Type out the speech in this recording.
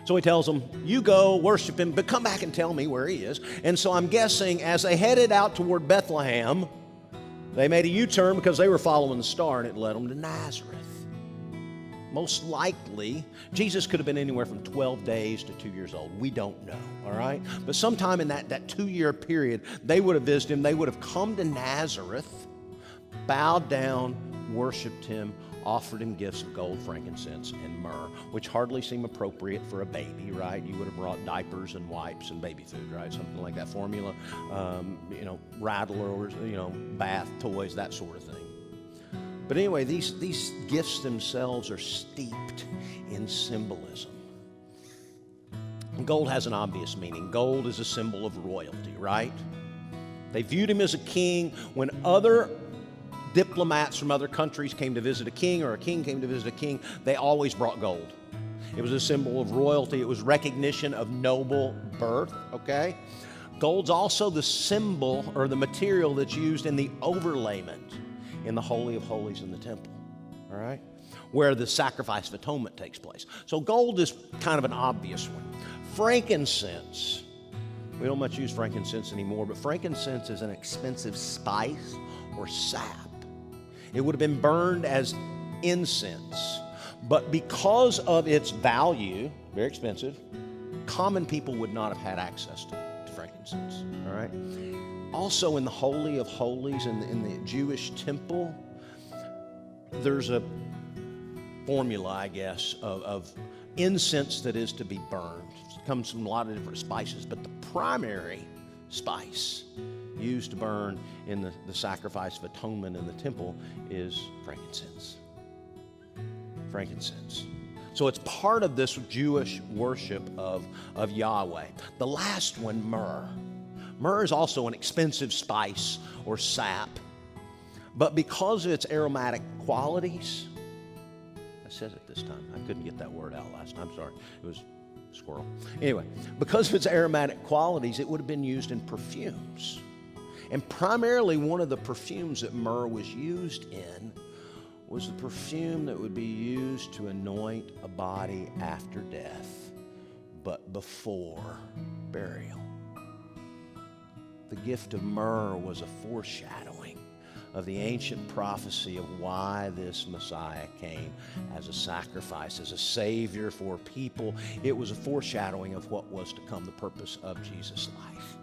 So he tells them, you go worship him, but come back and tell me where he is. And so I'm guessing as they headed out toward Bethlehem, they made a U-turn because they were following the star, and it led them to Nazareth. Most likely, Jesus could have been anywhere from 12 days to 2 years old. We don't know, all right? But sometime in that 2-year period, they would have visited him. They would have come to Nazareth, bowed down, worshiped him, offered him gifts of gold, frankincense, and myrrh, which hardly seem appropriate for a baby, right? You would have brought diapers and wipes and baby food, right? Something like that, formula, rattlers, bath toys, that sort of thing. But anyway, these gifts themselves are steeped in symbolism. Gold has an obvious meaning. Gold is a symbol of royalty, right? They viewed him as a king. When other diplomats from other countries came to visit a king, or a king came to visit a king, they always brought gold. It was a symbol of royalty. It was recognition of noble birth, okay? Gold's also the symbol or the material that's used in the overlayment in the Holy of Holies in the temple, all right? Where the sacrifice of atonement takes place. So gold is kind of an obvious one. Frankincense. We don't much use frankincense anymore, but frankincense is an expensive spice or sap. It would have been burned as incense. But because of its value, very expensive, common people would not have had access to frankincense, all right? Also in the Holy of Holies, in the Jewish temple, there's a formula, I guess, of incense that is to be burned. It comes from a lot of different spices, but the primary spice used to burn in the sacrifice of atonement in the temple is frankincense. Frankincense. So it's part of this Jewish worship of Yahweh. The last one, myrrh. Myrrh is also an expensive spice or sap, but because of its aromatic qualities, I said it this time. I couldn't get that word out last time. Sorry. It was squirrel. Anyway, because of its aromatic qualities, it would have been used in perfumes. And primarily one of the perfumes that myrrh was used in was the perfume that would be used to anoint a body after death, but before burial. The gift of myrrh was a foreshadowing of the ancient prophecy of why this Messiah came as a sacrifice, as a Savior for people. It was a foreshadowing of what was to come, the purpose of Jesus' life.